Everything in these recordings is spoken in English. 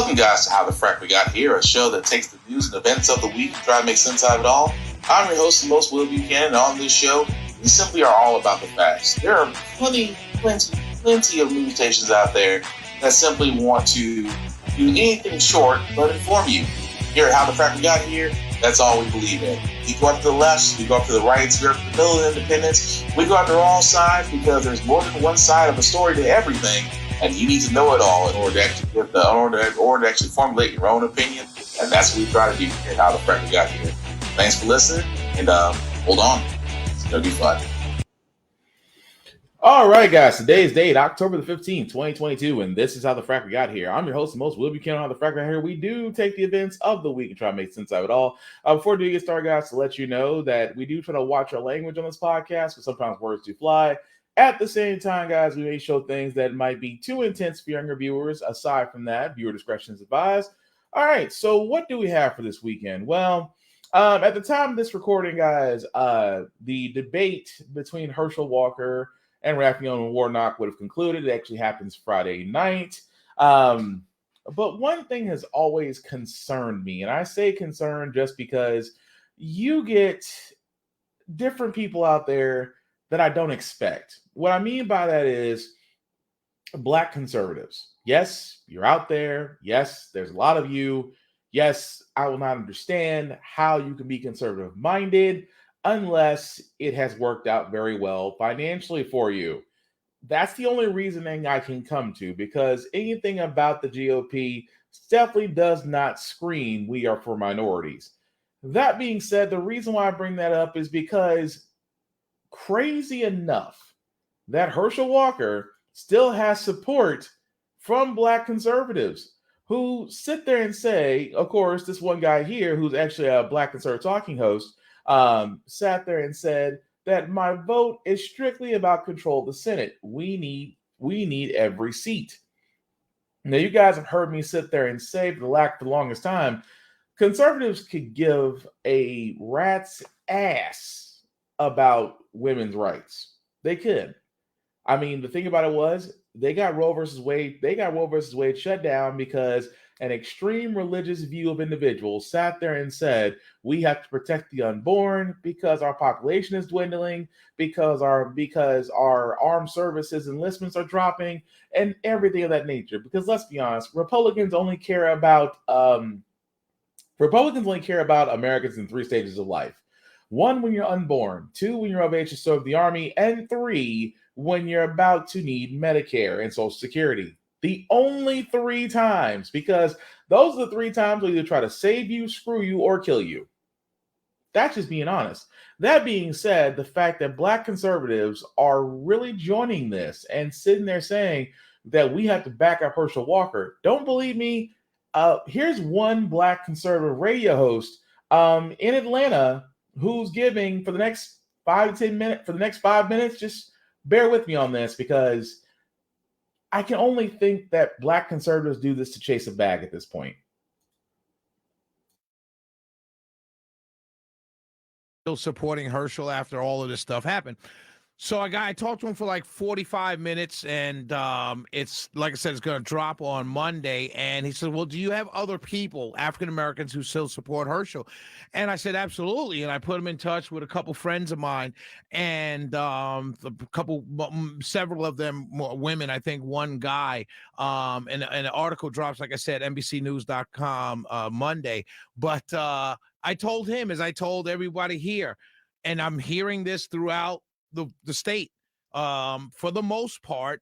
Welcome, guys, to How the Frack We Got Here, a show that takes the news and events of the week and try to make sense out of it all. I'm your host, the most Will Buchanan, and on this show, we simply are all about the facts. There are plenty of news stations out there that simply want to do anything short but inform you. Here at How the Frack We Got Here, that's all we believe in. We go up to the left, we go up to the right, we go up to the middle of independence. We go after all sides because there's more than one side of a story to everything, and you need to know it all in order to actually actually formulate your own opinion. And that's what we try to do here at How the Frack We Got Here. Thanks for listening, and hold on, it's gonna be fun. All right, guys. Today's date, October the 15th, 2022, and this is How the Frack We Got Here. I'm your host, the most Will Buchanan on How the Frack We Got Here. We do take the events of the week and try to make sense of it all. Before we get started, guys, to let you know that we do try to watch our language on this podcast, because sometimes words do fly. At the same time, guys, we may show things that might be too intense for younger viewers. Aside from that, viewer discretion is advised. All right, so what do we have for this weekend? Well, at the time of this recording, guys, the debate between Herschel Walker and Raphael Warnock would have concluded. It actually happens Friday night. But one thing has always concerned me, and I say concerned just because you get different people out there that I don't expect. What I mean by that is Black conservatives. Yes, you're out there. Yes, there's a lot of you. Yes, I will not understand how you can be conservative-minded unless it has worked out very well financially for you. That's the only reasoning I can come to, because anything about the GOP definitely does not scream we are for minorities. That being said, the reason why I bring that up is because, crazy enough, that Herschel Walker still has support from Black conservatives who sit there and say, of course, this one guy here, who's actually a Black conservative talking host, sat there and said that my vote is strictly about control of the Senate. We need every seat. Now, you guys have heard me sit there and say for the longest time, conservatives could give a rat's ass about women's rights. They could. I mean, the thing about it was they got Roe versus Wade shut down because an extreme religious view of individuals sat there and said, we have to protect the unborn because our population is dwindling, because our armed services enlistments are dropping, and everything of that nature. Because let's be honest, Republicans only care about Americans in three stages of life. 1, when you're unborn. 2, when you're of age to serve the Army. And 3, when you're about to need Medicare and Social Security. The only 3 times, because those are the 3 times we'll either try to save you, screw you, or kill you. That's just being honest. That being said, the fact that Black conservatives are really joining this and sitting there saying that we have to back up Herschel Walker. Don't believe me? Here's one Black conservative radio host in Atlanta who's giving for the next 5 minutes, just bear with me on this, because I can only think that Black conservatives do this to chase a bag at this point. Still supporting Herschel after all of this stuff happened. So I talked to him for like 45 minutes, and it's, like I said, it's going to drop on Monday. And he said, well, do you have other people, African-Americans, who still support Herschel? And I said, absolutely. And I put him in touch with a couple friends of mine, and several of them women, I think one guy, and an article drops, like I said, NBCnews.com Monday. But I told him, as I told everybody here, and I'm hearing this throughout the state, for the most part,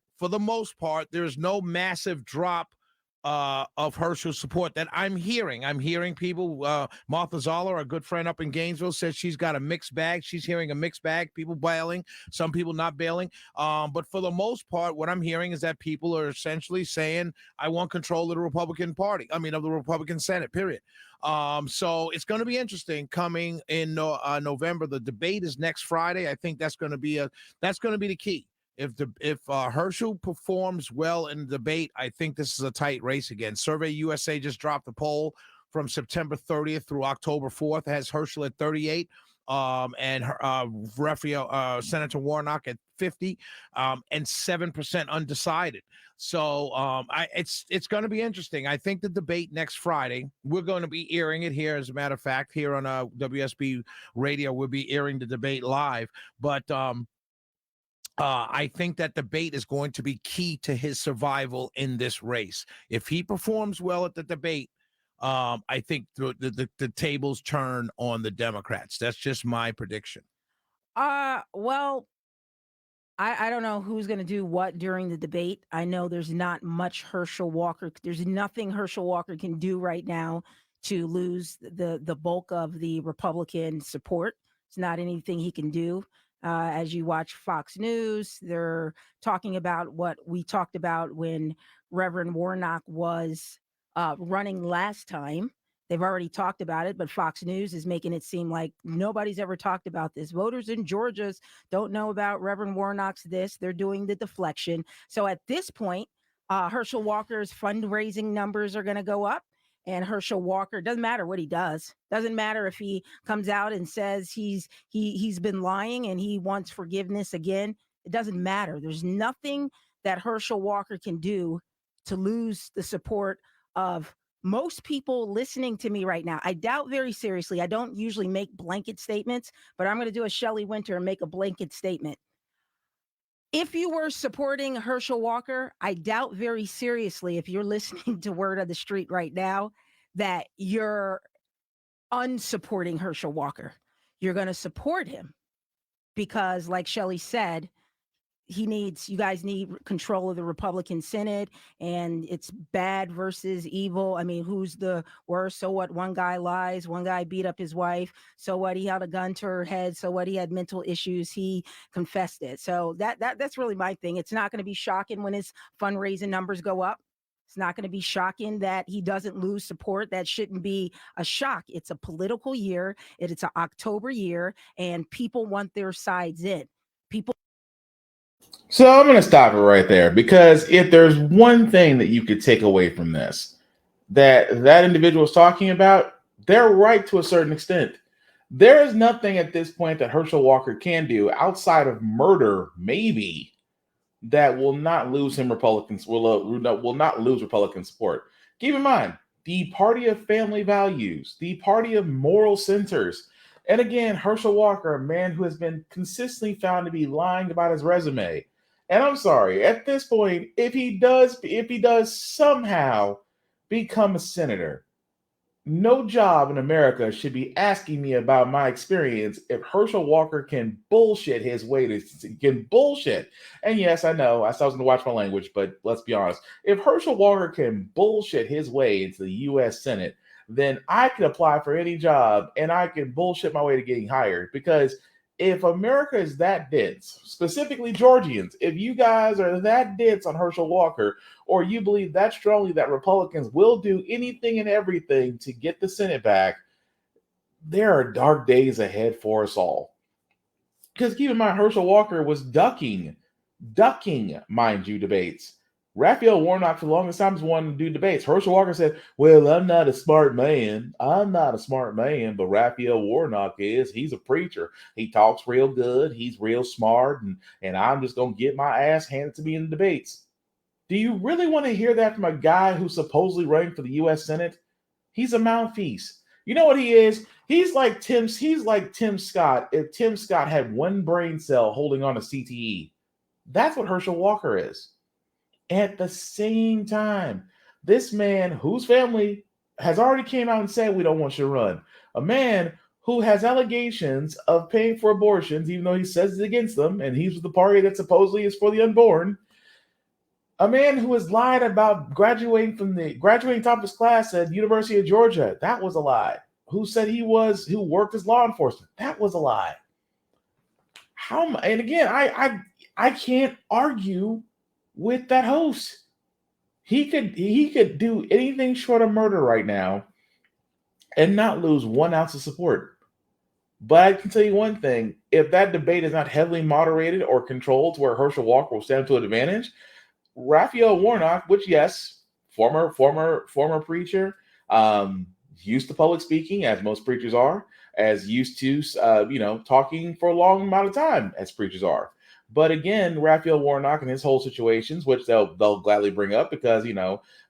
there's no massive drop of Herschel support that I'm hearing. I'm hearing people, Martha Zoller, a good friend up in Gainesville, says she's got a mixed bag. She's hearing a mixed bag, people bailing, some people not bailing. But for the most part, what I'm hearing is that people are essentially saying, I want control of the Republican Party. I mean, of the Republican Senate, period. So it's going to be interesting coming in November. The debate is next Friday. I think that's going to be the key. If Herschel performs well in the debate, I think this is a tight race again. Survey USA just dropped the poll from September 30th through October 4th. It has Herschel at 38. and Raphael, Senator Warnock at 50, and 7% undecided. So it's going to be interesting. I think the debate next Friday, we're going to be airing it here. As a matter of fact, here on WSB Radio, we'll be airing the debate live. But I think that debate is going to be key to his survival in this race. If he performs well at the debate, I think the tables turn on the Democrats. That's just my prediction. Well, I don't know who's going to do what during the debate. I know there's not much Herschel Walker. There's nothing Herschel Walker can do right now to lose the bulk of the Republican support. It's not anything he can do. As you watch Fox News, they're talking about what we talked about when Reverend Warnock was running last time. They've already talked about it, but Fox News is making it seem like nobody's ever talked about this. Voters in Georgia don't know about Reverend Warnock's this. They're doing the deflection. So at this point, Herschel Walker's fundraising numbers are going to go up. And Herschel Walker, doesn't matter what he does. Doesn't matter if he comes out and says he's been lying and he wants forgiveness again. It doesn't matter. There's nothing that Herschel Walker can do to lose the support of most people listening to me right now. I doubt very seriously. I don't usually make blanket statements, but I'm going to do a Shelley Winter and make a blanket statement. If you were supporting Herschel Walker, I doubt very seriously, if you're listening to Word of the Street right now, that you're unsupporting Herschel Walker. You're going to support him because, like Shelley said, you guys need control of the Republican Senate, and it's bad versus evil. I mean, who's the worst? So what? One guy lies, one guy beat up his wife. So what? He had a gun to her head. So what? He had mental issues. He confessed it. So that's really my thing. It's not going to be shocking when his fundraising numbers go up. It's not going to be shocking that he doesn't lose support. That shouldn't be a shock. It's a political year. It's an October year, and people want their sides in. So I'm going to stop it right there, because if there's one thing that you could take away from this, that individual is talking about, they're right to a certain extent. There is nothing at this point that Herschel Walker can do outside of murder, maybe, that will not lose him Republicans, will not lose Republican support. Keep in mind, the party of family values, the party of moral centers. And again, Herschel Walker, a man who has been consistently found to be lying about his resume. And I'm sorry, at this point, if he does somehow become a senator, no job in America should be asking me about my experience if Herschel Walker can bullshit his way can bullshit. And yes, I know, I was going to watch my language, but let's be honest. If Herschel Walker can bullshit his way into the U.S. Senate, then I can apply for any job and I can bullshit my way to getting hired. Because if America is that dense, specifically Georgians, if you guys are that dense on Herschel Walker, or you believe that strongly that Republicans will do anything and everything to get the Senate back, there are dark days ahead for us all. Because keep in mind, Herschel Walker was ducking, mind you, debates. Raphael Warnock, for the longest time, was wanting to do debates. Herschel Walker said, well, I'm not a smart man, but Raphael Warnock is. He's a preacher. He talks real good. He's real smart, and I'm just going to get my ass handed to me in the debates. Do you really want to hear that from a guy who's supposedly running for the U.S. Senate? He's a mouthpiece. You know what he is? He's like Tim Scott. If Tim Scott had one brain cell holding on to CTE, that's what Herschel Walker is. At the same time, this man whose family has already came out and said, we don't want you to run. A man who has allegations of paying for abortions, even though he says it's against them, and he's with the party that supposedly is for the unborn. A man who has lied about graduating top of his class at University of Georgia. That was a lie. Who worked as law enforcement. That was a lie. And again, I can't argue with that host. He could do anything short of murder right now and not lose 1 ounce of support. But I can tell you one thing, if that debate is not heavily moderated or controlled to where Herschel Walker will stand to an advantage, Raphael Warnock, which yes, former preacher, used to public speaking, as most preachers are, as used to, talking for a long amount of time as preachers are. But again, Raphael Warnock and his whole situations, which they'll gladly bring up because,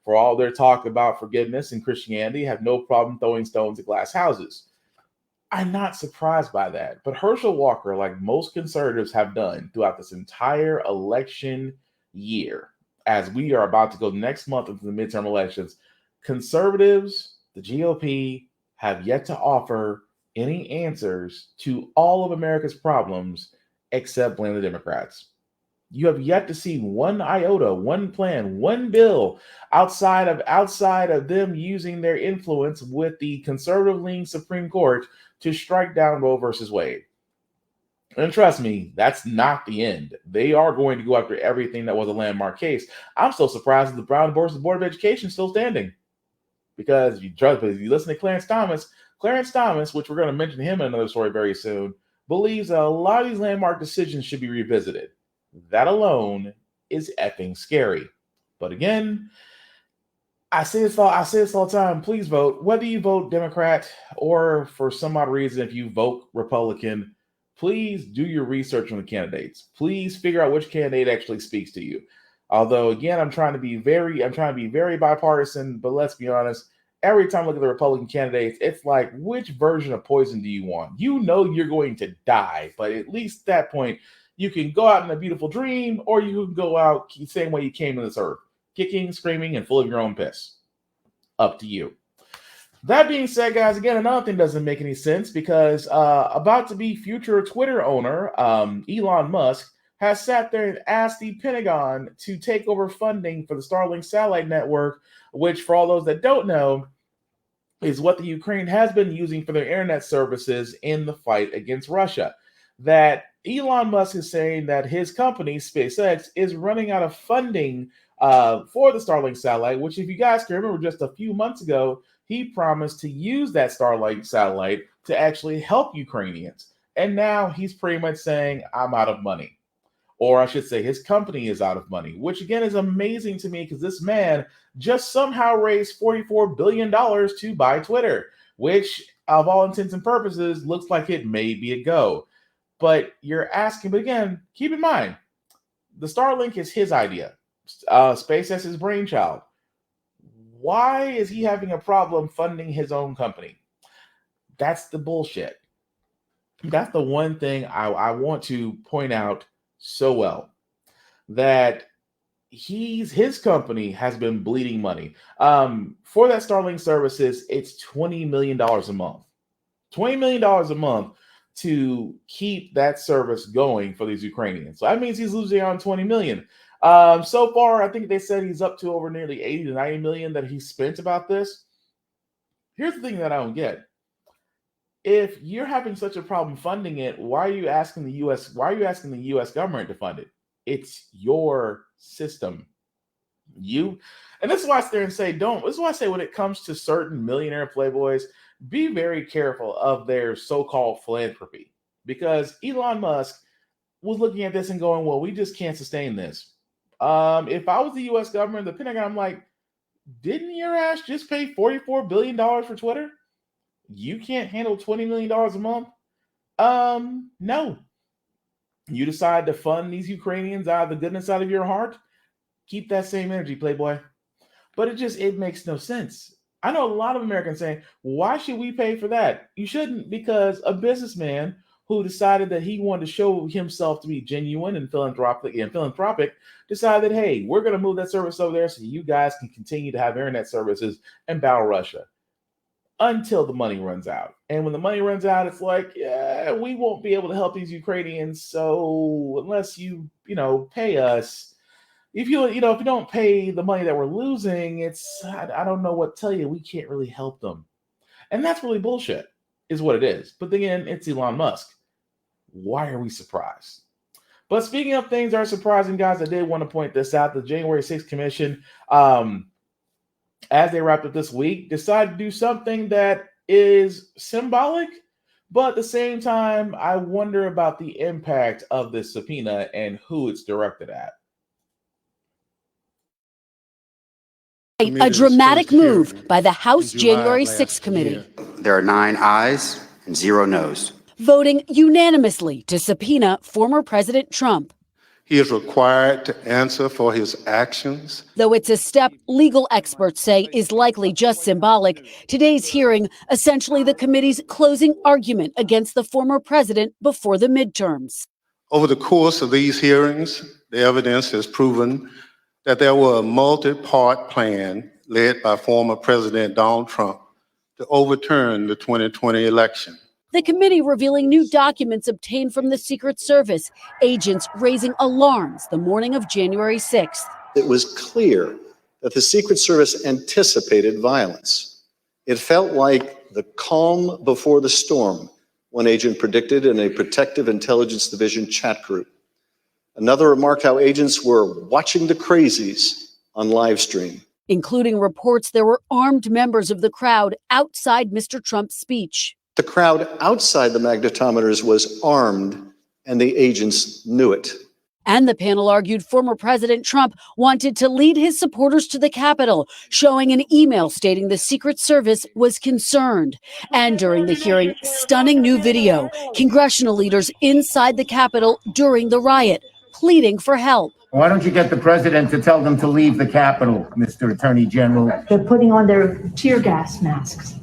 for all their talk about forgiveness and Christianity, have no problem throwing stones at glass houses. I'm not surprised by that. But Herschel Walker, like most conservatives have done throughout this entire election year, as we are about to go next month into the midterm elections, conservatives, the GOP, have yet to offer any answers to all of America's problems except blame the Democrats. You have yet to see one iota, one plan, one bill outside of them using their influence with the conservative-leaning Supreme Court to strike down Roe versus Wade. And trust me, that's not the end. They are going to go after everything that was a landmark case. I'm so surprised that the Brown versus Board of Education is still standing. Because if you listen to Clarence Thomas, which we're going to mention him in another story very soon, believes that a lot of these landmark decisions should be revisited. That alone is effing scary. But again, I say this all the time. Please vote. Whether you vote Democrat or for some odd reason, if you vote Republican, please do your research on the candidates. Please figure out which candidate actually speaks to you. Although, again, I'm trying to be very bipartisan, but let's be honest. Every time I look at the Republican candidates, it's like, which version of poison do you want? You know you're going to die, but at least at that point, you can go out in a beautiful dream, or you can go out the same way you came to this earth, kicking, screaming, and full of your own piss. Up to you. That being said, guys, again, another thing doesn't make any sense because about to be future Twitter owner, Elon Musk, has sat there and asked the Pentagon to take over funding for the Starlink satellite network, which, for all those that don't know, is what the Ukraine has been using for their internet services in the fight against Russia. That Elon Musk is saying that his company, SpaceX, is running out of funding for the Starlink satellite, which, if you guys can remember, just a few months ago, he promised to use that Starlink satellite to actually help Ukrainians. And now he's pretty much saying, I'm out of money. Or I should say his company is out of money, which again is amazing to me because this man just somehow raised $44 billion to buy Twitter, which of all intents and purposes looks like it may be a go. But you're asking, but again, keep in mind, the Starlink is his idea. SpaceX's brainchild. Why is he having a problem funding his own company? That's the bullshit. That's the one thing I want to point out so well, that his company has been bleeding money. For that Starlink services, it's $20 million a month. $20 million a month to keep that service going for these Ukrainians. So that means he's losing on $20 million. So far, I think they said he's up to over nearly 80 to 90 million that he spent about this. Here's the thing that I don't get. If you're having such a problem funding it, why are you asking the US government to fund it? It's your system. And this is why I sit there and say, this is why I say when it comes to certain millionaire playboys, be very careful of their so-called philanthropy. Because Elon Musk was looking at this and going, well, we just can't sustain this. If I was the US government, the Pentagon, I'm like, didn't your ass just pay $44 billion for Twitter? You can't handle $20 million a month? No. You decide to fund these Ukrainians out of the goodness out of your heart? Keep that same energy, playboy. But it makes no sense. I know a lot of Americans saying, why should we pay for that? You shouldn't, because a businessman who decided that he wanted to show himself to be genuine and philanthropic, decided, hey, we're going to move that service over there so you guys can continue to have internet services and battle Russia until the money runs out. And when the money runs out, it's like, yeah, we won't be able to help these Ukrainians. So unless you pay us, if you don't pay the money that we're losing, I don't know what to tell you. We can't really help them. And that's really bullshit, is what it is. But again, it's Elon Musk. Why are we surprised? But speaking of things that are surprising, guys, I did want to point this out. The January 6th Commission, as they wrapped up this week, decided to do something that is symbolic, but at the same time, I wonder about the impact of this subpoena and who it's directed at. A dramatic move by the House January 6th Committee. There are 9 ayes, and 0 no's. Voting unanimously to subpoena former President Trump. He is required to answer for his actions. Though it's a step legal experts say is likely just symbolic, today's hearing essentially the committee's closing argument against the former president before the midterms. Over the course of these hearings, the evidence has proven that there was a multi-part plan led by former President Donald Trump to overturn the 2020 election. The committee revealing new documents obtained from the Secret Service, agents raising alarms the morning of January 6th. It was clear that the Secret Service anticipated violence. It felt like the calm before the storm, one agent predicted in a Protective Intelligence Division chat group. Another remarked how agents were watching the crazies on live stream, including reports there were armed members of the crowd outside Mr. Trump's speech. The crowd outside the magnetometers was armed, and the agents knew it. And the panel argued former President Trump wanted to lead his supporters to the Capitol, showing an email stating the Secret Service was concerned. And during the hearing, stunning new video, congressional leaders inside the Capitol during the riot, pleading for help. Why don't you get the president to tell them to leave the Capitol, Mr. Attorney General? They're putting on their tear gas masks.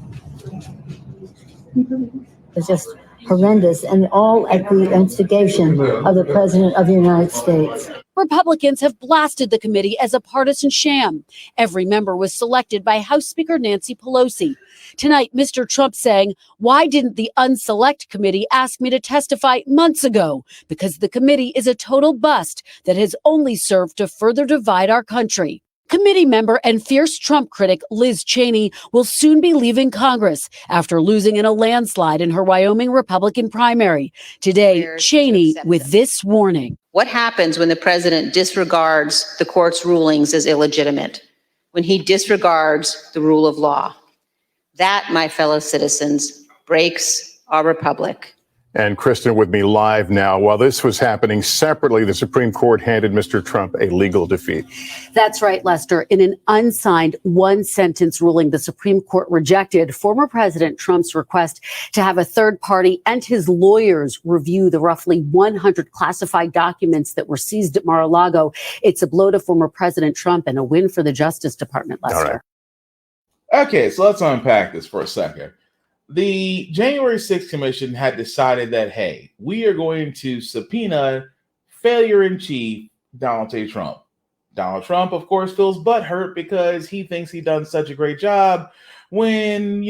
It's just horrendous, and all at the instigation of the President of the United States. Republicans have blasted the committee as a partisan sham. Every member was selected by House Speaker Nancy Pelosi. Tonight, Mr. Trump saying, why didn't the unselect committee ask me to testify months ago? Because the committee is a total bust that has only served to further divide our country. Committee member and fierce Trump critic Liz Cheney will soon be leaving Congress after losing in a landslide in her Wyoming Republican primary. Today, Cheney with this warning. What happens when the president disregards the court's rulings as illegitimate? When he disregards the rule of law? That, my fellow citizens, breaks our republic. And Kristen with me live now. While this was happening separately, the Supreme Court handed Mr. Trump a legal defeat. That's right, Lester. In an unsigned one-sentence ruling, the Supreme Court rejected former President Trump's request to have a third party and his lawyers review the roughly 100 classified documents that were seized at Mar-a-Lago. It's a blow to former President Trump and a win for the Justice Department, Lester. All right. Okay, so let's unpack this for a second. The January 6th Commission had decided that, hey, we are going to subpoena failure-in-chief Donald J. Trump. Donald Trump, of course, feels butthurt because he thinks he's done such a great job when,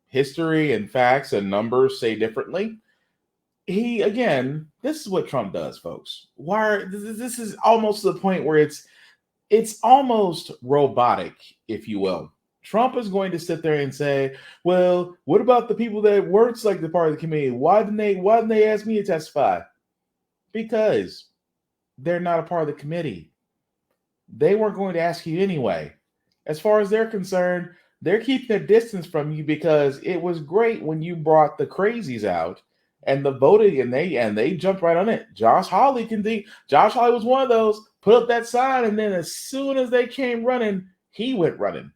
history and facts and numbers say differently. This is what Trump does, folks. This is almost to the point where it's almost robotic, if you will. Trump is going to sit there and say, well, what about the people that weren't selected part of the committee? Why didn't they ask me to testify? Because they're not a part of the committee. They weren't going to ask you anyway. As far as they're concerned, they're keeping their distance from you because it was great when you brought the crazies out and the voting and they jumped right on it. Josh Hawley was one of those, put up that sign, and then as soon as they came running, he went running.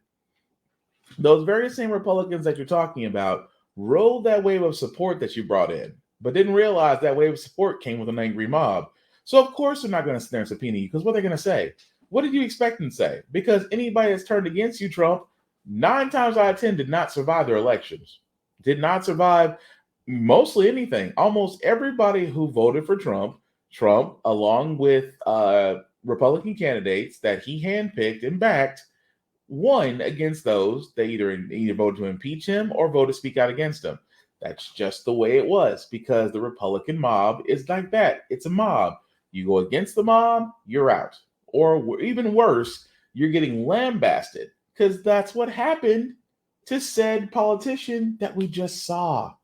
Those very same Republicans that you're talking about rode that wave of support that you brought in, but didn't realize that wave of support came with an angry mob. So, of course, they're not going to sit there and subpoena you because what they're going to say? What did you expect them to say? Because anybody that's turned against you, Trump, 9 times out of 10 did not survive their elections, did not survive mostly anything. Almost everybody who voted for Trump, along with Republican candidates that he handpicked and backed, won against those that either voted to impeach him or voted to speak out against him. That's just the way it was because the Republican mob is like that. It's a mob. You go against the mob, you're out. Or even worse, you're getting lambasted because that's what happened to said politician that we just saw.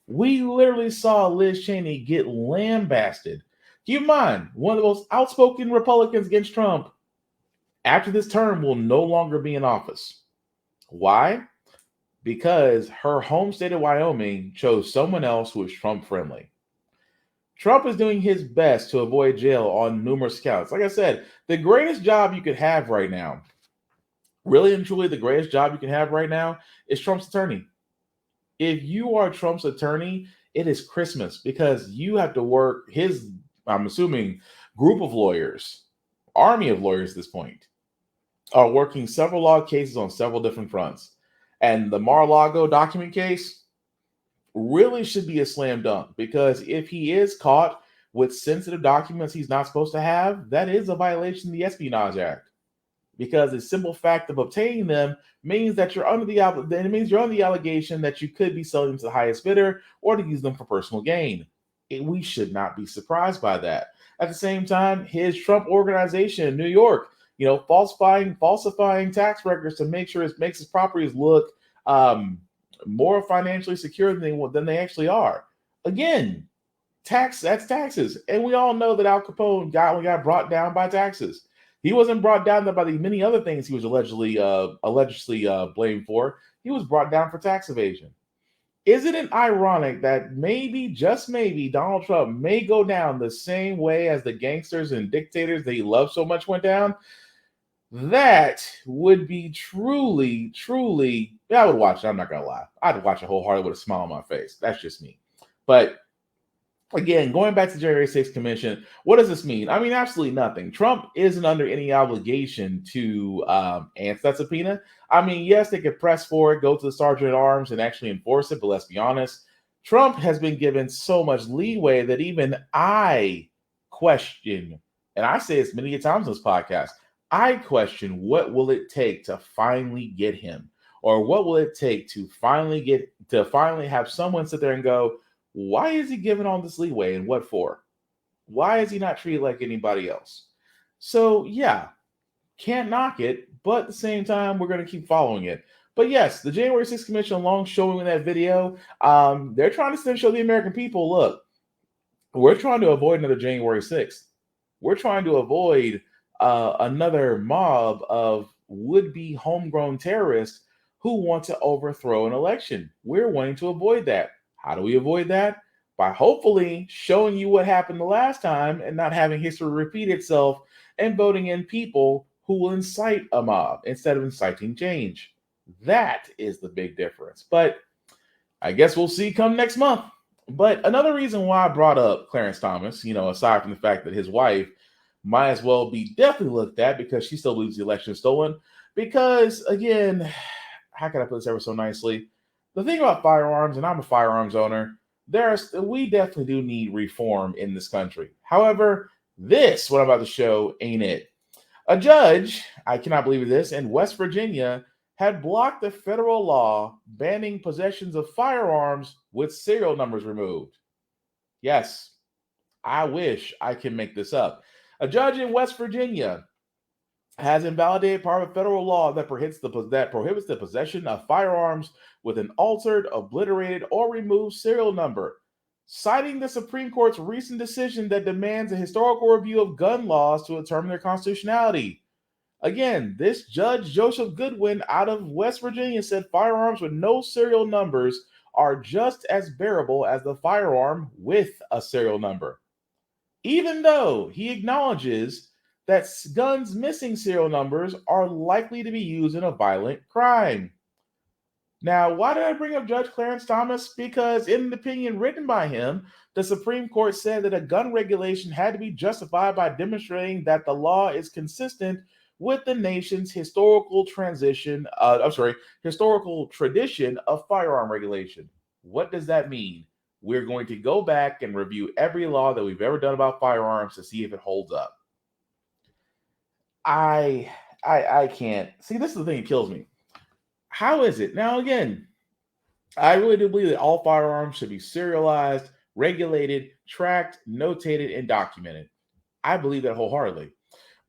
We literally saw Liz Cheney get lambasted. Keep in mind, one of the most outspoken Republicans against Trump after this term will no longer be in office. Why? Because her home state of Wyoming chose someone else who is Trump friendly. Trump is doing his best to avoid jail on numerous counts. Like I said, the greatest job you could have right now, really and truly the greatest job you can have right now is Trump's attorney. If you are Trump's attorney, it is Christmas because you have to work his, I'm assuming, group of lawyers, army of lawyers at this point, are working several law cases on several different fronts. And the Mar-a-Lago document case really should be a slam dunk because if he is caught with sensitive documents he's not supposed to have, that is a violation of the Espionage Act. Because the simple fact of obtaining them means that you're under the allegation that you could be selling them to the highest bidder or to use them for personal gain. We should not be surprised by that. At the same time, his Trump organization in New York, falsifying tax records to make sure it makes his properties look more financially secure than they actually are. Again, that's taxes. And we all know that Al Capone got brought down by taxes. He wasn't brought down by the many other things he was allegedly blamed for. He was brought down for tax evasion. Isn't it ironic that maybe, just maybe, Donald Trump may go down the same way as the gangsters and dictators that he loved so much went down? That would be truly, truly, I would watch it. I'm not going to lie. I'd watch it wholeheartedly with a smile on my face. That's just me. But again, going back to January 6th Commission, what does this mean? I mean, absolutely nothing. Trump isn't under any obligation to answer that subpoena. I mean, yes, they could press for it, go to the Sergeant at Arms and actually enforce it, but let's be honest. Trump has been given so much leeway that even I question, and I say this many times on this podcast, I question what will it take to finally get him, or what will it take to finally have someone sit there and go, why is he given all this leeway and what for? Why is he not treated like anybody else? So yeah, can't knock it, but at the same time, we're going to keep following it. But yes, the January 6th Commission, along showing in that video, they're trying to show the American people, look, we're trying to avoid another January 6th. We're trying to avoid another mob of would-be homegrown terrorists who want to overthrow an election. We're wanting to avoid that. How do we avoid that? By hopefully showing you what happened the last time and not having history repeat itself and voting in people who will incite a mob instead of inciting change. That is the big difference. But I guess we'll see come next month. But another reason why I brought up Clarence Thomas, aside from the fact that his wife might as well be definitely looked at because she still believes the election is stolen. Because, again, how can I put this ever so nicely? The thing about firearms, and I'm a firearms owner, we definitely do need reform in this country. However, what I'm about to show ain't it. A judge, I cannot believe this, in West Virginia had blocked the federal law banning possessions of firearms with serial numbers removed. Yes, I wish I can make this up. A judge in West Virginia has invalidated part of a federal law that prohibits the possession of firearms with an altered, obliterated, or removed serial number, citing the Supreme Court's recent decision that demands a historical review of gun laws to determine their constitutionality. Again, this Judge Joseph Goodwin out of West Virginia said firearms with no serial numbers are just as bearable as the firearm with a serial number, even though he acknowledges that guns missing serial numbers are likely to be used in a violent crime. Now, why did I bring up Judge Clarence Thomas? Because in an opinion written by him, the Supreme Court said that a gun regulation had to be justified by demonstrating that the law is consistent with the nation's historical tradition of firearm regulation. What does that mean? We're going to go back and review every law that we've ever done about firearms to see if it holds up. I can't. See, this is the thing that kills me. How is it? Now, again, I really do believe that all firearms should be serialized, regulated, tracked, notated, and documented. I believe that wholeheartedly.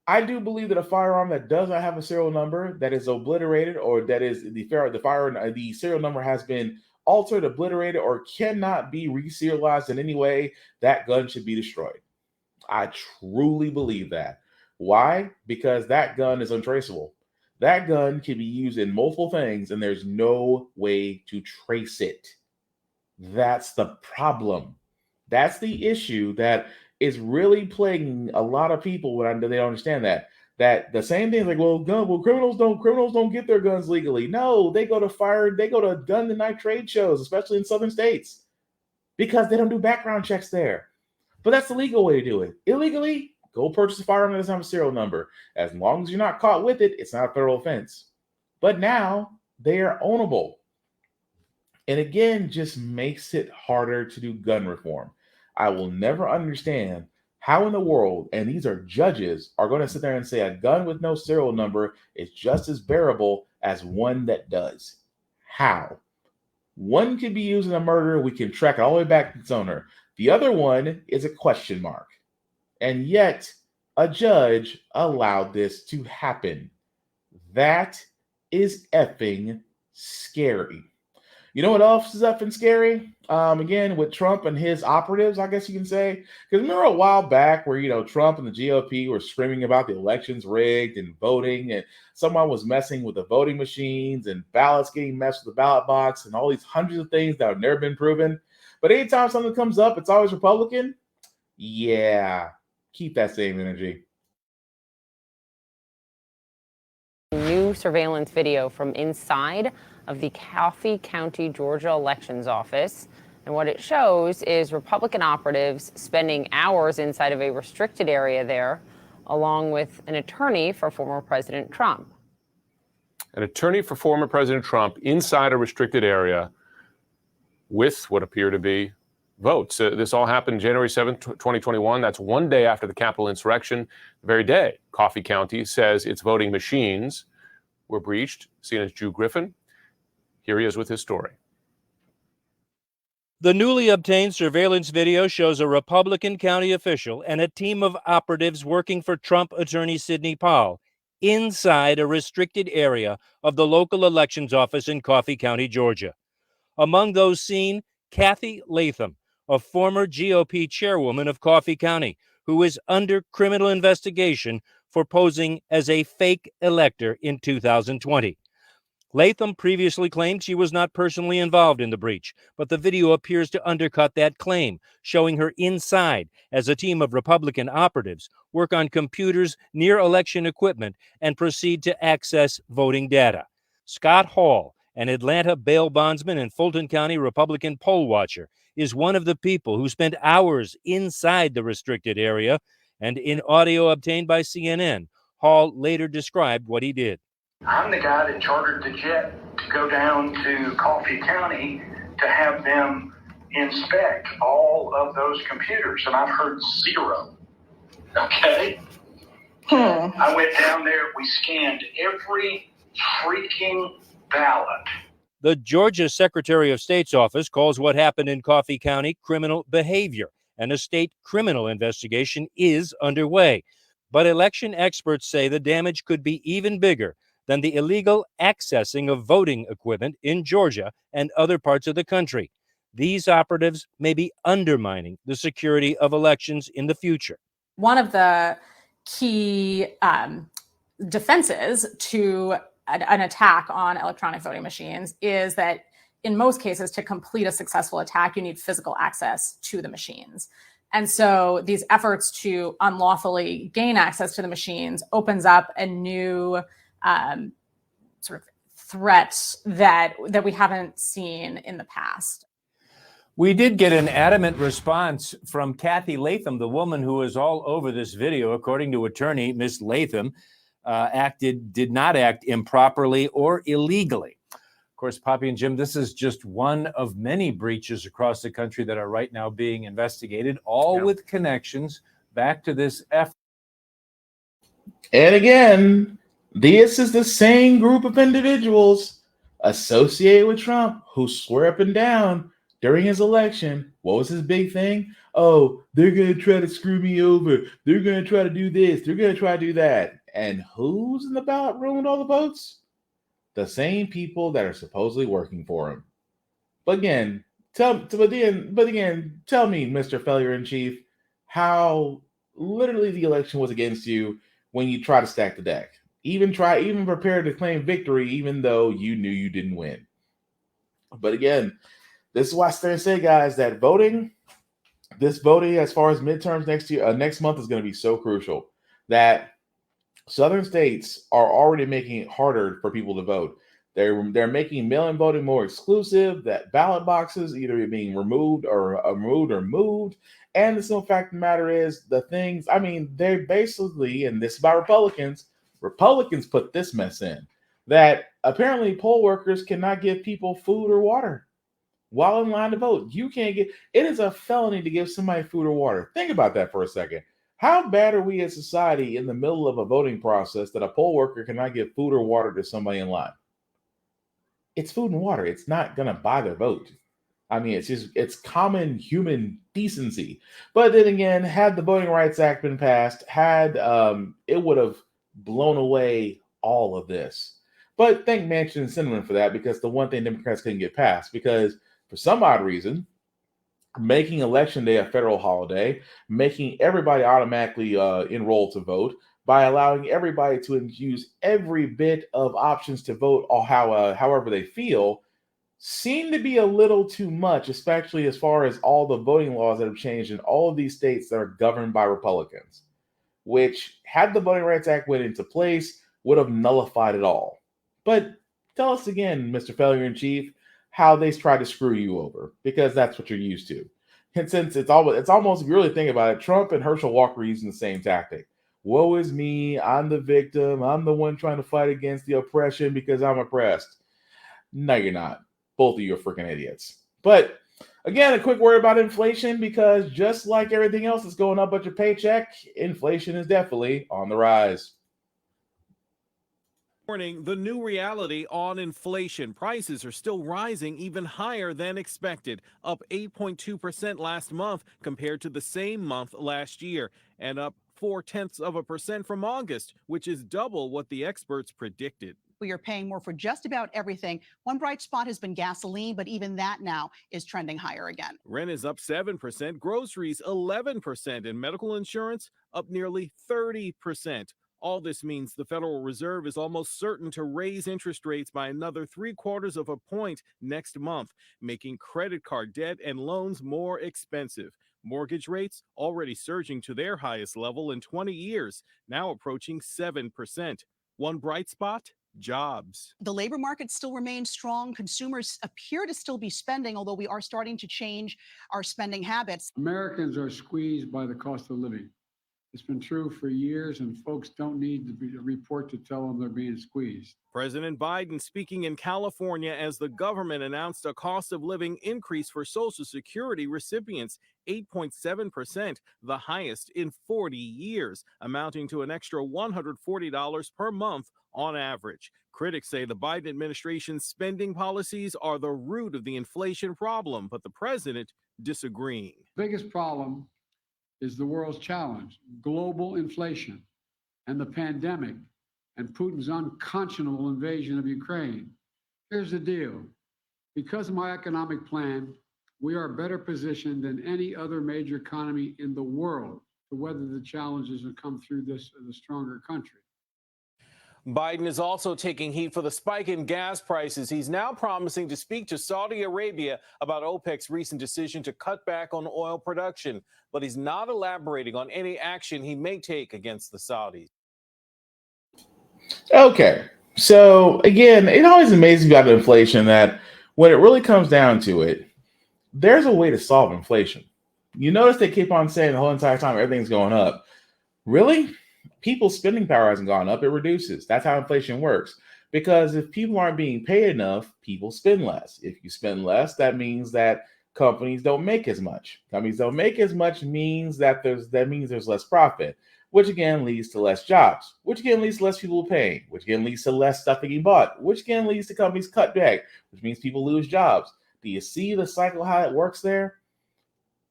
I do believe that a firearm that does not have a serial number, that is obliterated, or that is the serial number has been altered, obliterated, or cannot be reserialized in any way, that gun should be destroyed. I truly believe that. Why? Because that gun is untraceable. That gun can be used in multiple things, and there's no way to trace it. That's the problem. That's the issue that is really plaguing a lot of people when they don't understand that. that the same thing, like, well, criminals don't get their guns legally. No, they go to gun the night trade shows, especially in southern states, because they don't do background checks there. But that's the legal way to do it. Illegally, go purchase a firearm that doesn't have a serial number. As long as you're not caught with it, it's not a federal offense. But now they are ownable. And again, just makes it harder to do gun reform. I will never understand how in the world, and these are judges, are going to sit there and say a gun with no serial number is just as bearable as one that does. How? One can be used in a murder. We can track it all the way back to its owner. The other one is a question mark. And yet, a judge allowed this to happen. That is effing scary. You know what else is effing scary? Again, with Trump and his operatives, I guess you can say. Because remember a while back where, Trump and the GOP were screaming about the elections rigged and voting, and someone was messing with the voting machines and ballots getting messed with the ballot box and all these hundreds of things that have never been proven. But anytime something comes up, it's always Republican. Yeah, keep that same energy. New surveillance video from inside of the Coffee County, Georgia elections office. And what it shows is Republican operatives spending hours inside of a restricted area there, along with an attorney for former President Trump. An attorney for former President Trump inside a restricted area with what appear to be votes. This all happened January 7th, 2021. That's one day after the Capitol insurrection. The very day, Coffee County says its voting machines were breached. CNN's Drew Griffin. Here he is with his story. The newly obtained surveillance video shows a Republican county official and a team of operatives working for Trump attorney Sidney Powell inside a restricted area of the local elections office in Coffee County, Georgia. Among those seen, Kathy Latham, a former GOP chairwoman of Coffee County, who is under criminal investigation for posing as a fake elector in 2020. Latham previously claimed she was not personally involved in the breach, but the video appears to undercut that claim, showing her inside as a team of Republican operatives work on computers near election equipment and proceed to access voting data. Scott Hall, an Atlanta bail bondsman and Fulton County Republican poll watcher, is one of the people who spent hours inside the restricted area, and in audio obtained by CNN, Hall later described what he did. I'm the guy that chartered the jet to go down to Coffee County to have them inspect all of those computers, and I've heard zero. Okay? I went down there, we scanned every freaking ballot. The Georgia Secretary of State's office calls what happened in Coffee County criminal behavior, and a state criminal investigation is underway. But election experts say the damage could be even bigger than the illegal accessing of voting equipment in Georgia and other parts of the country. These operatives may be undermining the security of elections in the future. One of the key defenses to an attack on electronic voting machines is that in most cases, to complete a successful attack, you need physical access to the machines. And so these efforts to unlawfully gain access to the machines opens up a new sort of threat that we haven't seen in the past. We did get an adamant response from Kathy Latham, the woman who is all over this video. According to attorney, Ms. Latham did not act improperly or illegally. Of course, Poppy and Jim, this is just one of many breaches across the country that are right now being investigated, all with connections back to this effort. And again, this is the same group of individuals associated with Trump who swear up and down during his election. What was his big thing? Oh, they're going to try to screw me over. They're going to try to do this. They're going to try to do that. And who's in the ballot room with all the votes? The same people that are supposedly working for him. But again, tell me, Mr. Failure in Chief, how literally the election was against you when you try to stack the deck. Even prepare to claim victory, even though you knew you didn't win. But again, this is why I say, guys, that this voting as far as midterms next month is going to be so crucial that Southern states are already making it harder for people to vote. They're making mail-in voting more exclusive. That ballot boxes either being removed or moved. And the simple fact of the matter is, the things. I mean, they basically, and this is about Republicans. Republicans put this mess in that apparently poll workers cannot give people food or water while in line to vote. You can't get. It is a felony to give somebody food or water. Think about that for a second. How bad are we as society in the middle of a voting process that a poll worker cannot give food or water to somebody in line? It's food and water. It's not going to buy their vote. I mean, it's common human decency. But then again, had the Voting Rights Act been passed, it would have blown away all of this. But thank Manchin and Sinema for that, because the one thing Democrats couldn't get passed, because for some odd reason, making Election Day a federal holiday, making everybody automatically enrolled to vote, by allowing everybody to use every bit of options to vote or however they feel, seem to be a little too much, especially as far as all the voting laws that have changed in all of these states that are governed by Republicans, which, had the Voting Rights Act went into place, would have nullified it all. But tell us again, Mr. Failure-in-Chief, how they tried to screw you over, because that's what you're used to. And since it's almost, if you really think about it, Trump and Herschel Walker are using the same tactic. Woe is me, I'm the victim, I'm the one trying to fight against the oppression because I'm oppressed. No, you're not. Both of you are freaking idiots. But again, a quick word about inflation, because just like everything else that's going up but your paycheck, inflation is definitely on the rise. Warning, the new reality on inflation. Prices are still rising even higher than expected, up 8.2% last month compared to the same month last year, and up 0.4% from August, which is double what the experts predicted. We are paying more for just about everything. One bright spot has been gasoline, but even that now is trending higher again. Rent is up 7%, groceries 11%, and medical insurance up nearly 30%. All this means the Federal Reserve is almost certain to raise interest rates by another 0.75 points next month, making credit card debt and loans more expensive. Mortgage rates already surging to their highest level in 20 years, now approaching 7%. One bright spot? Jobs. The labor market still remains strong. Consumers appear to still be spending, although we are starting to change our spending habits. Americans are squeezed by the cost of living. It's been true for years, and folks don't need a report to tell them they're being squeezed. President Biden speaking in California as the government announced a cost of living increase for Social Security recipients, 8.7%, the highest in 40 years, amounting to an extra $140 per month on average. Critics say the Biden administration's spending policies are the root of the inflation problem, but the president disagreeing. The biggest problem is the world's challenge, global inflation, and the pandemic, and Putin's unconscionable invasion of Ukraine. Here's the deal. Because of my economic plan, we are better positioned than any other major economy in the world to weather the challenges that come through this as a stronger country. Biden is also taking heat for the spike in gas prices. He's now promising to speak to Saudi Arabia about OPEC's recent decision to cut back on oil production, but he's not elaborating on any action he may take against the Saudis. Okay, so again, it always amazes me about inflation that when it really comes down to it, there's a way to solve inflation. You notice they keep on saying the whole entire time everything's going up. Really? People's spending power hasn't gone up, it reduces. That's how inflation works. Because if people aren't being paid enough, people spend less. If you spend less, that means that companies don't make as much. Companies don't make as much means that there's less profit, which again leads to less jobs, which again leads to less people paying, which again leads to less stuff being bought, which again leads to companies cut back, which means people lose jobs. Do you see the cycle, how it works there?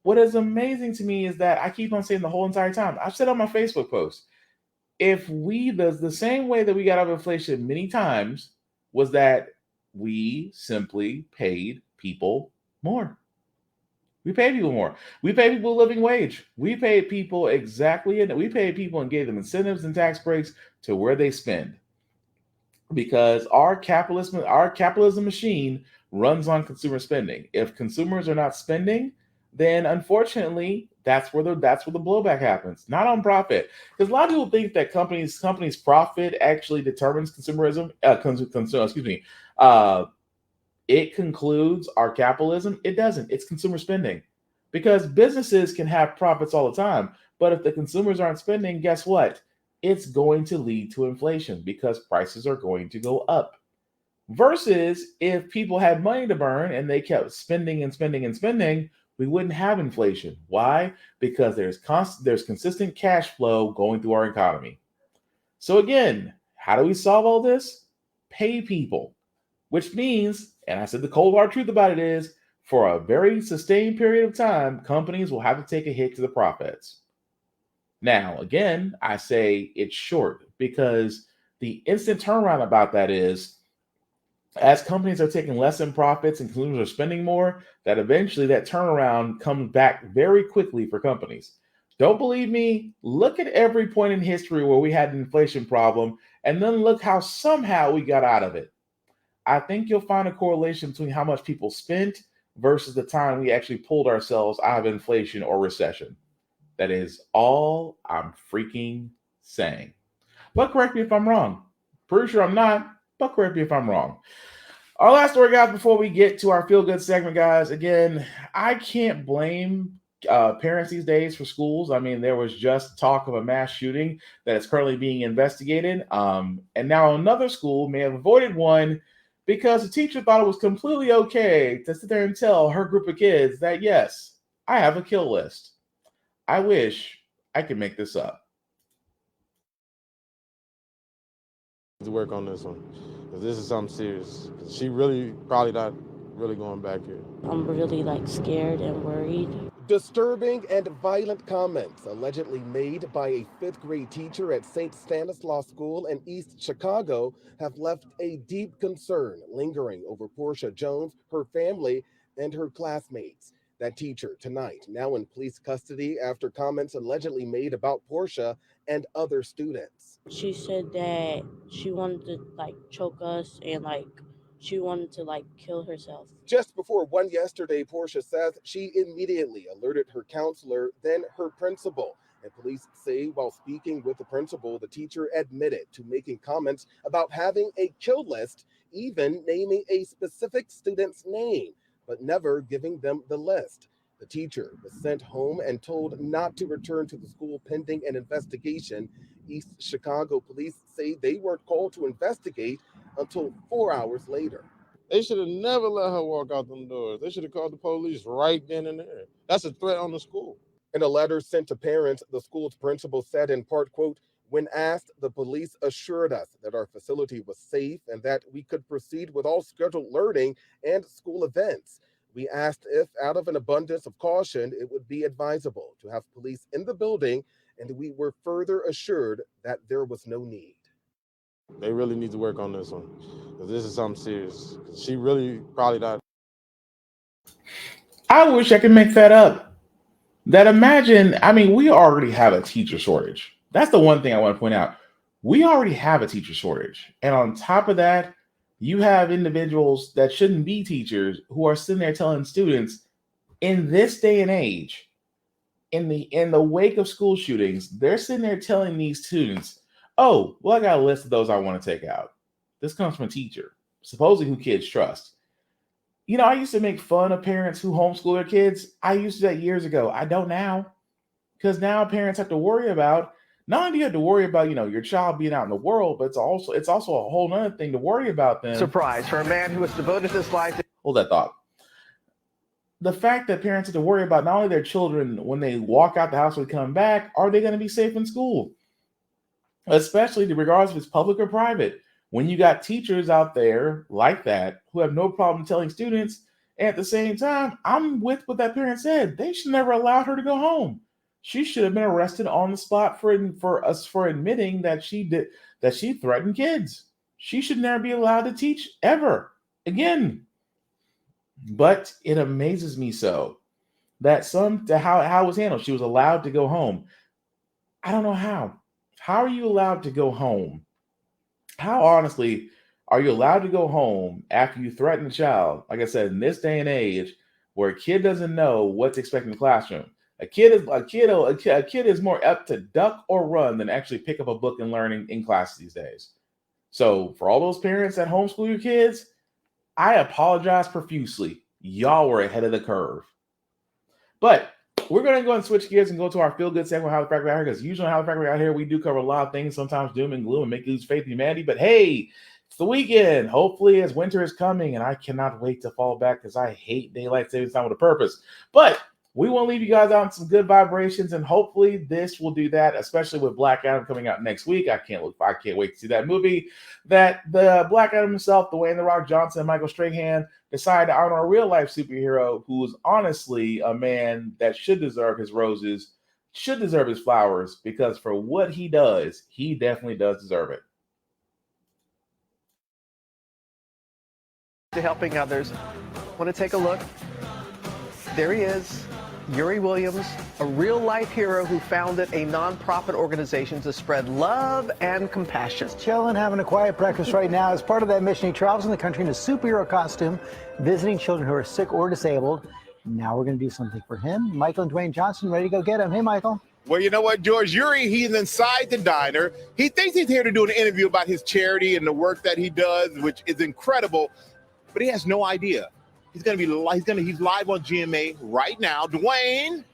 What is amazing to me is that I keep on saying the whole entire time, I've said on my Facebook post, if the same way that we got out of inflation many times was that we simply paid people more. We paid people more. We paid people a living wage. We paid people we paid people and gave them incentives and tax breaks to where they spend. Because our capitalism machine runs on consumer spending. If consumers are not spending, then unfortunately, That's where the blowback happens, not on profit. Because a lot of people think that companies profit actually determines consumerism. It concludes our capitalism. It doesn't. It's consumer spending, because businesses can have profits all the time, but if the consumers aren't spending, guess what? It's going to lead to inflation because prices are going to go up. Versus if people had money to burn and they kept spending and spending and spending, we wouldn't have inflation. Why? Because there's consistent cash flow going through our economy. So again, how do we solve all this? Pay people, which means, and I said the cold hard truth about it is, for a very sustained period of time, companies will have to take a hit to the profits. Now, again, I say it's short because the instant turnaround about that is, as companies are taking less in profits and consumers are spending more, that eventually that turnaround comes back very quickly for companies. Don't believe me? Look at every point in history where we had an inflation problem, and then look how somehow we got out of it. I think you'll find a correlation between how much people spent versus the time we actually pulled ourselves out of inflation or recession. That is all I'm freaking saying. But correct me if I'm wrong. Pretty sure I'm not, but correct me if I'm wrong. Our last story, guys, before we get to our feel-good segment, guys, again, I can't blame parents these days for schools. I mean, there was just talk of a mass shooting that is currently being investigated. And now another school may have avoided one because the teacher thought it was completely okay to sit there and tell her group of kids that, yes, I have a kill list. I wish I could make this up. To work on this one, because this is something serious. She probably not really going back here. I'm really scared and worried. Disturbing and violent comments allegedly made by a 5th grade teacher at St. Stanislaus School in East Chicago have left a deep concern lingering over Portia Jones, her family, and her classmates. That teacher tonight now in police custody after comments allegedly made about Portia and other students. She said that she wanted to choke us and she wanted to kill herself. Just before 1 yesterday, Portia says she immediately alerted her counselor, then her principal. And police say while speaking with the principal, the teacher admitted to making comments about having a kill list, even naming a specific student's name, but never giving them the list. The teacher was sent home and told not to return to the school pending an investigation. East Chicago police say they weren't called to investigate until 4 hours later. They should have never let her walk out them doors. They should have called the police right then and there. That's a threat on the school. In a letter sent to parents, the school's principal said in part, quote, "When asked, the police assured us that our facility was safe and that we could proceed with all scheduled learning and school events. We asked if, out of an abundance of caution, it would be advisable to have police in the building, and we were further assured that there was no need." They really need to work on this one, because this is something serious. She probably not. I wish I could make that up. We already have a teacher shortage. That's the one thing I want to point out. We already have a teacher shortage. And on top of that, you have individuals that shouldn't be teachers who are sitting there telling students in this day and age, in the wake of school shootings, they're sitting there telling these students, oh, well, I got a list of those I want to take out. This comes from a teacher, supposedly who kids trust. I used to make fun of parents who homeschool their kids. I used to do that years ago. I don't now, because now parents have to worry about, not only do you have to worry about, your child being out in the world, but it's also a whole other thing to worry about them. Surprise for a man who has devoted his life to... Hold that thought. The fact that parents have to worry about not only their children when they walk out the house or come back, are they going to be safe in school? Especially regardless if it's public or private. When you got teachers out there like that who have no problem telling students, and at the same time, I'm with what that parent said. They should never allow her to go home. She should have been arrested on the spot for admitting that she threatened kids. She should never be allowed to teach ever again. But it amazes me so that how it was handled. She was allowed to go home. I don't know how. How are you allowed to go home? How honestly are you allowed to go home after you threaten a child? Like I said, in this day and age where a kid doesn't know what to expect in the classroom, A kid is more apt to duck or run than actually pick up a book and learn in class these days. So for all those parents that homeschool your kids, I apologize profusely. Y'all were ahead of the curve. But we're going to go and switch gears and go to our feel-good segment, How the Frack We Got Here, because usually on How the Frack We Got Here, we do cover a lot of things, sometimes doom and gloom, and make you lose faith in humanity. But hey, it's the weekend. Hopefully, as winter is coming, and I cannot wait to fall back because I hate daylight savings time with a purpose. But we want to leave you guys out in some good vibrations, and hopefully this will do that, especially with Black Adam coming out next week. I can't wait to see that movie. That the Black Adam himself, Dwayne "The Rock" Johnson, and Michael Strahan decided to honor a real-life superhero who is honestly a man that should deserve his roses, should deserve his flowers, because for what he does, he definitely does deserve it. To helping others. Want to take a look? There he is, Yuri Williams, a real-life hero who founded a nonprofit organization to spread love and compassion. Chilling, having a quiet breakfast right now. As part of that mission, he travels in the country in a superhero costume, visiting children who are sick or disabled. Now we're going to do something for him. Michael and Dwayne Johnson ready to go get him. Hey, Michael. Well, you know what, George? Yuri, he's inside the diner. He thinks he's here to do an interview about his charity and the work that he does, which is incredible, but he has no idea. He's live on GMA right now. Dwayne,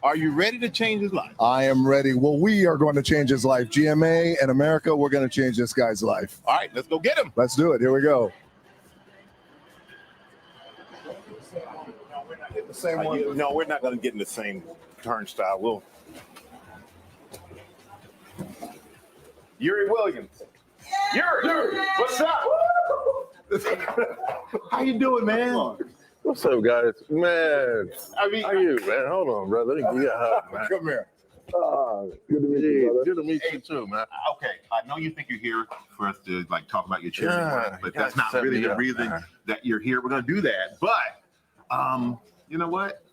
are you ready to change his life? I am ready. Well, we are going to change his life. GMA and America, we're going to change this guy's life. All right, let's go get him. Let's do it. Here we go. The same one. No, we're not going to get in the same turnstile. Yuri Williams. Yuri, what's up? How you doing, man? What's up, guys? Man, how are you, man? Hold on, brother. You got help, man. Come here. Good to meet you, brother. Good to meet you too, man. Okay, I know you think you're here for us to talk about your charity work, but that's not set really me the up, reason man. that you're here. We're gonna do that, but you know what?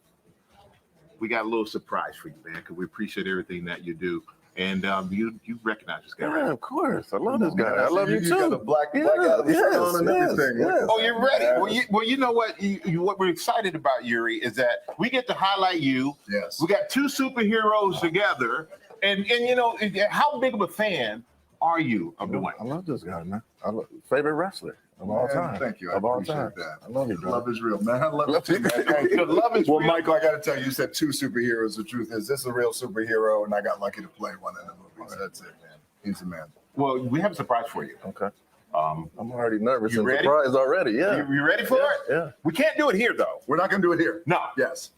We got a little surprise for you, man, because we appreciate everything that you do. And you recognize this guy, right? Yeah, of course. I love this guy. I love you too. got the black Adam on and everything. Yes. Oh, you're ready? Well, you know what? What we're excited about, Yuri, is that we get to highlight you. Yes. We got two superheroes together. And you know, how big of a fan are you of Dwayne? I love this guy, man. Favorite wrestler of all time. Thank you. I Of all appreciate time. that. I love you, brother. Love is real, man. I love it too, man. Love is Well, real. Michael, I got to tell you, you said two superheroes. The truth is, this is a real superhero, and I got lucky to play one in the movie. So that's it, man. He's the man. Well, we have a surprise for you. Okay. I'm already nervous You and ready? surprised already. Yeah. You ready for it? Yeah. We can't do it here, though. We're not going to do it here. No. Yes.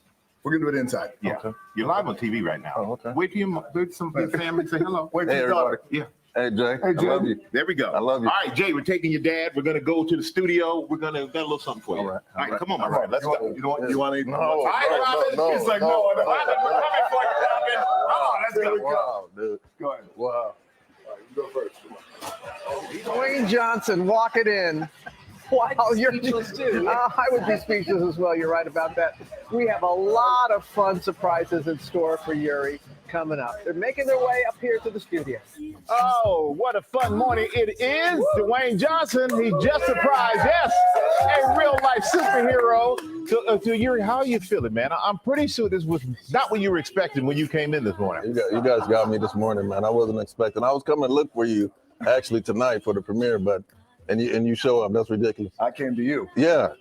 We're going to do it inside. Yeah. Okay. You're live on TV right now. Oh, okay. Wait till some big family say hello. Wait Hey, for your everybody. daughter. Yeah. Hey, Jay. Hey, Jay. I love you. There we go. I love you. All right, Jay, we're taking your dad. We're going to go to the studio. We're going to got a little something for you. All right. All right, come on, my friend. Let's go. You want to eat? No, All right, Robin. He's like, no. Robin, we're coming for you, Robin. Oh, let's There we go. go. Wow, dude. Go ahead. Wow. All right, you go first. Dwayne Johnson walking in. Wow, you're speechless too. I would be speechless as well. You're right about that. We have a lot of fun surprises in store for Yuri coming up. They're making their way up here to the studio. Oh, what a fun morning it is. Dwayne Johnson, he just surprised, yes, a real-life superhero. To Yuri, how are you feeling, man? I'm pretty sure this was not what you were expecting when you came in this morning. You guys got me this morning, man. I wasn't expecting. I was coming to look for you actually tonight for the premiere, but and you show up. That's ridiculous. I came to you. Yeah.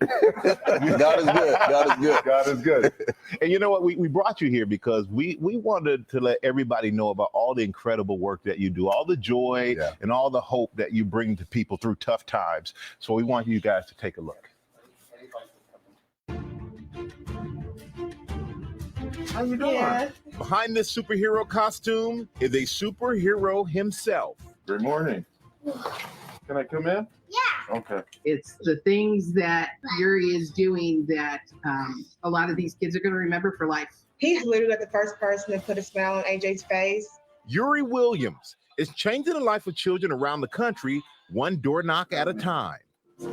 God is good. God is good. God is good. And you know what? We brought you here because we wanted to let everybody know about all the incredible work that you do, all the joy and all the hope that you bring to people through tough times. So we want you guys to take a look. How you doing? Yeah. Behind this superhero costume is a superhero himself. Good morning. Can I come in? Yeah. Okay. It's the things that Yuri is doing that a lot of these kids are going to remember for life. He's literally the first person to put a smile on AJ's face. Yuri Williams is changing the life of children around the country, one door knock at a time.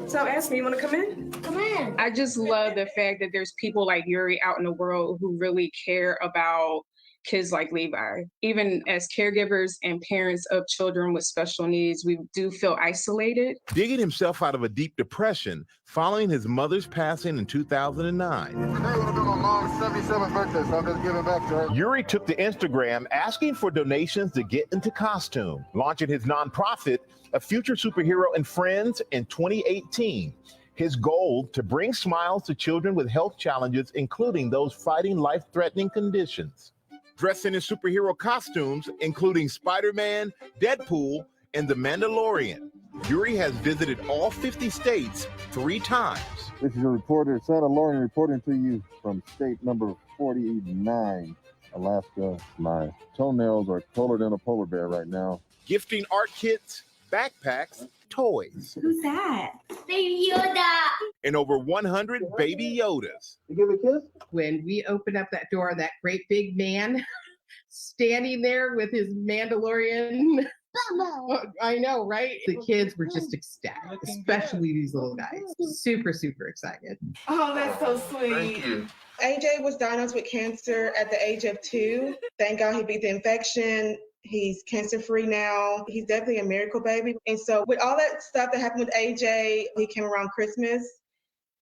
So ask me, you want to come in? Come in. I just love the fact that there's people like Yuri out in the world who really care about kids like Levi. Even as caregivers and parents of children with special needs, we do feel isolated. Digging himself out of a deep depression following his mother's passing in 2009. Today would have been my mom's 77th birthday, so I'm just giving back to her. Yuri took to Instagram asking for donations to get into costume, launching his nonprofit, A Future Superhero and Friends, in 2018. His goal, to bring smiles to children with health challenges, including those fighting life-threatening conditions. Dressing in superhero costumes, including Spider-Man, Deadpool, and The Mandalorian, Yuri has visited all 50 states 3 times. This is your reporter, Santa Lauren, reporting to you from state number 49, Alaska. My toenails are taller than a polar bear right now. Gifting art kits, backpacks, toys, Who's that? Baby Yoda. and over 100 baby Yodas. You give a kiss? When we opened up that door, that great big man standing there with his Mandalorian. I know, right? The kids were just ecstatic, especially these little guys. Super, super excited. Oh, that's so sweet. Thank you. AJ was diagnosed with cancer at the age of 2. Thank God he beat the infection. He's cancer-free now. He's definitely a miracle baby. And so with all that stuff that happened with AJ, he came around Christmas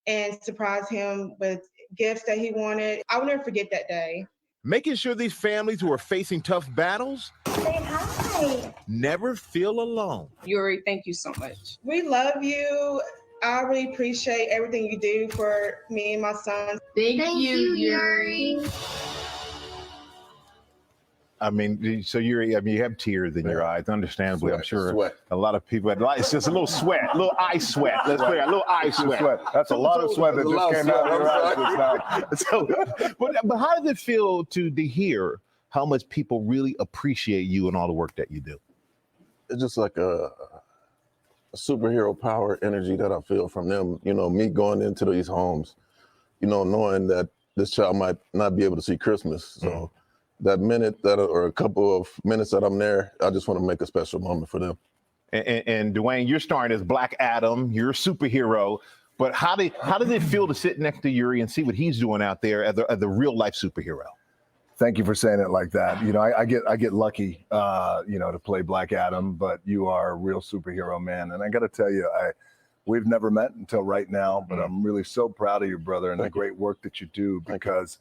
and surprised him with gifts that he wanted. I will never forget that day. Making sure these families who are facing tough battles Say hi. never feel alone. Yuri, thank you so much. We love you. I really appreciate everything you do for me and my son. Thank, Thank you, Yuri. I mean, so Yuri, you have tears in your eyes, understandably. I'm sure Sweat. a lot of people had, it's just a little sweat, a little eye sweat. Let's clear a little eye sweat. That's a lot of sweat that just came out of your eyes just now. So, but how does it feel to hear how much people really appreciate you and all the work that you do? It's just like a superhero power energy that I feel from them. You know, me going into these homes, you know, knowing that this child might not be able to see Christmas. So that minute or a couple of minutes that I'm there, I just want to make a special moment for them. And Dwayne, you're starring as Black Adam. You're a superhero. But how does it feel to sit next to Yuri and see what he's doing out there as a real life superhero? Thank you for saying it like that. You know, I get lucky, you know, to play Black Adam, but you are a real superhero, man. And I got to tell you, we've never met until right now, but I'm really so proud of you, brother, and the great work that you do, because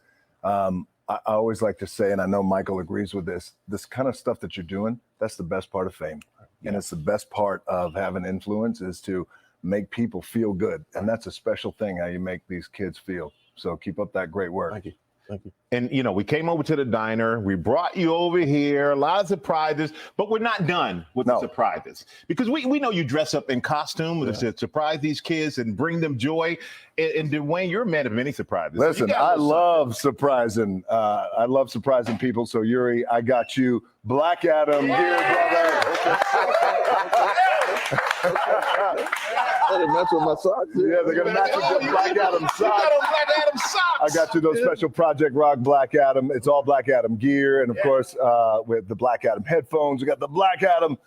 I always like to say, and I know Michael agrees with this kind of stuff that you're doing, that's the best part of fame. And it's the best part of having influence, is to make people feel good. And that's a special thing, how you make these kids feel. So keep up that great work. Thank you. Thank you. And, you know, we came over to the diner. We brought you over here. A lot of surprises, but we're not done with the surprises, because we know you dress up in costume to surprise these kids and bring them joy. And Dwayne, you're a man of many surprises. Listen, I love surprising. I love surprising people. So Yuri, I got you Black Adam here, brother. They match with my socks. Yeah, they're gonna match with your Black Adam socks. Black Adam socks. I got you those special Project Rock Black Adam. It's all Black Adam gear, and of course, with the Black Adam headphones, we got the Black Adam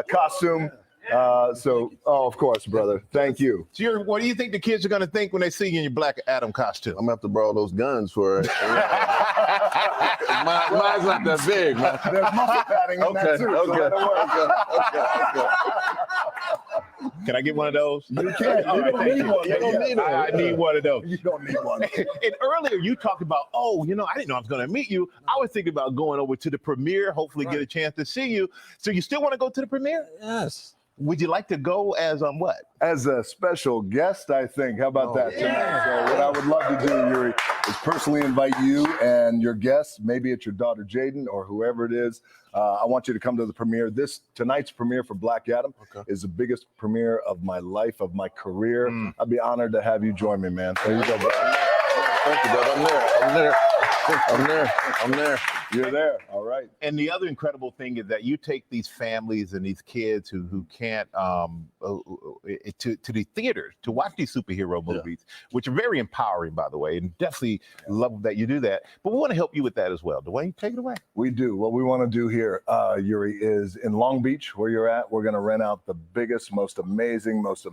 costume. Of course, brother. Thank you. So Yuri, what do you think the kids are gonna think when they see you in your Black Adam costume? I'm gonna have to borrow those guns for it. Mine's not that big, man. There's muscle padding in that suit. Okay. Can I get one of those? You can. All right, thank you. You don't need one. I need one of those. You don't need one. And earlier you talked about, I didn't know I was going to meet you. I was thinking about going over to the premiere, hopefully get a chance to see you. So you still want to go to the premiere? Yes. Would you like to go as what? As a special guest, I think. How about that tonight? So what I would love to do, Yuri, is personally invite you and your guests. Maybe it's your daughter Jaden or whoever it is. I want you to come to the premiere. Tonight's premiere for Black Adam is the biggest premiere of my life, of my career. I'd be honored to have you join me, man. There you go, bro. Thank you, brother. I'm there. You're there. All right. And the other incredible thing is that you take these families and these kids who can't to the theaters to watch these superhero movies, which are very empowering, by the way, and definitely love that you do that. But we want to help you with that as well. Dwayne, take it away. We do. What we want to do here, Yuri, is in Long Beach, where you're at, we're going to rent out the biggest, most amazing, most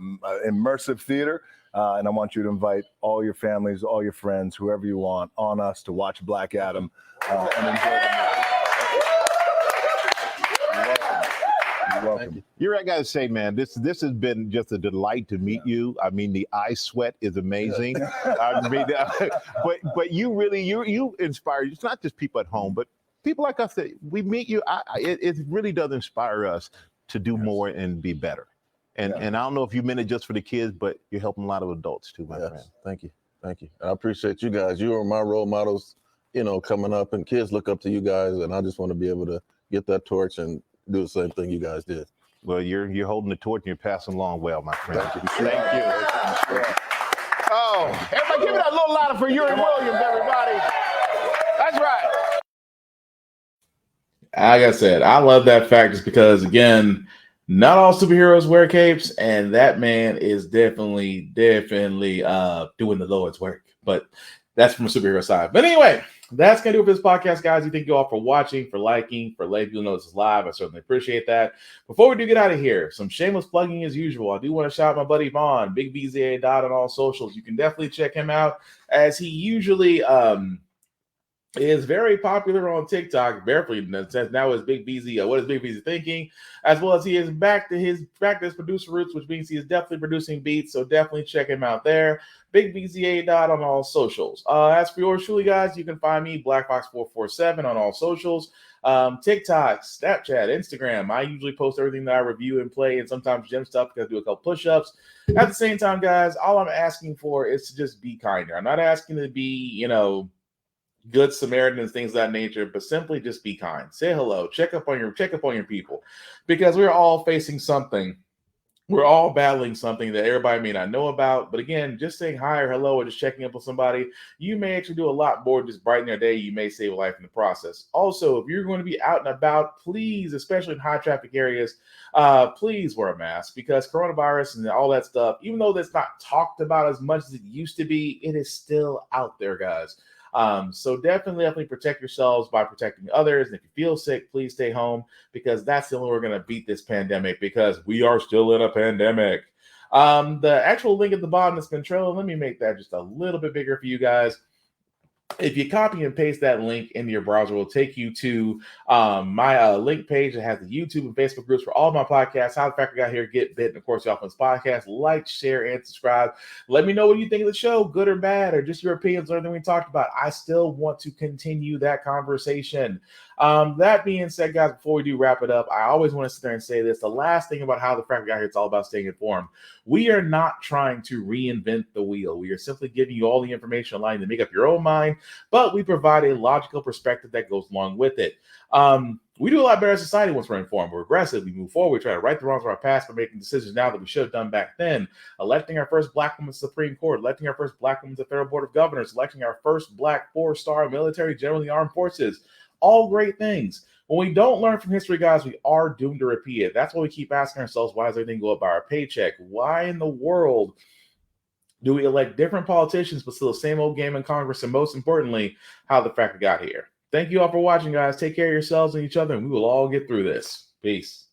immersive theater. And I want you to invite all your families, all your friends, whoever you want, on us to watch Black Adam and enjoy the movie. welcome. I got to say, man, this has been just a delight to meet you. I mean, the eye sweat is amazing. I mean, but you really you inspire. It's not just people at home, but people like us that we meet you. It really does inspire us to do more and be better. And I don't know if you meant it just for the kids, but you're helping a lot of adults too, my friend. Thank you. I appreciate you guys. You are my role models, coming up, and kids look up to you guys, and I just want to be able to get that torch and do the same thing you guys did. Well, you're holding the torch and you're passing along well, my friend. Thank you. Oh, everybody give it a little louder for Yuri Williams, everybody. That's right. Like I said, I love that fact just because, again, not all superheroes wear capes, and that man is definitely doing the Lord's work. But that's from a superhero side. But anyway, that's going to do it for this podcast, guys. Thank you all for watching, for liking, for letting people know this is live. I certainly appreciate that. Before we do get out of here, some shameless plugging as usual. I do want to shout out my buddy Vaughn, Big BZA on all socials. You can definitely check him out, as he usually is very popular on TikTok. Barely says now is Big BZ. What is Big BZ thinking? As well as he is back to his producer roots, which means he is definitely producing beats. So definitely check him out there. Big BZA on all socials. As for yours truly, guys, you can find me BlackFox447 on all socials. TikTok, Snapchat, Instagram. I usually post everything that I review and play, and sometimes gym stuff because I do a couple push-ups. At the same time, guys, all I'm asking for is to just be kinder. I'm not asking to be, good Samaritans, things of that nature, but simply just be kind. Say hello. Check up on your people, because we're all facing something. We're all battling something that everybody may not know about. But again, just saying hi or hello or just checking up on somebody, you may actually do a lot more than just brighten their day. You may save a life in the process. Also, if you're going to be out and about, please, especially in high traffic areas, please wear a mask, because coronavirus and all that stuff, even though that's not talked about as much as it used to be, it is still out there, guys. So definitely protect yourselves by protecting others. And if you feel sick, please stay home, because that's the only way we're going to beat this pandemic, because we are still in a pandemic. The actual link at the bottom that's been trailing, let me make that just a little bit bigger for you guys. If you copy and paste that link into your browser, it will take you to my link page that has the YouTube and Facebook groups for all of my podcasts. How the Factor Got Here, Get Bit, and of course, the Offense Podcast. Like, share, and subscribe. Let me know what you think of the show, good or bad, or just your opinions on everything we talked about. I still want to continue that conversation. That being said, guys, before we do wrap it up, I always want to sit there and say this. The last thing about How the Factor Got Here, it's all about staying informed. We are not trying to reinvent the wheel. We are simply giving you all the information allowing you to make up your own mind, but we provide a logical perspective that goes along with it. We do a lot better as a society once we're informed. We're aggressive. We move forward. We try to right the wrongs of our past by making decisions now that we should have done back then. Electing our first Black woman to the Supreme Court, electing our first Black woman to the Federal Board of Governors, electing our first Black 4-star military general in the armed forces. All great things. When we don't learn from history, guys, we are doomed to repeat it. That's why we keep asking ourselves, why does everything go up by our paycheck? Why in the world do we elect different politicians but still the same old game in Congress? And most importantly, how the Factor got here. Thank you all for watching, guys. Take care of yourselves and each other, and we will all get through this. Peace.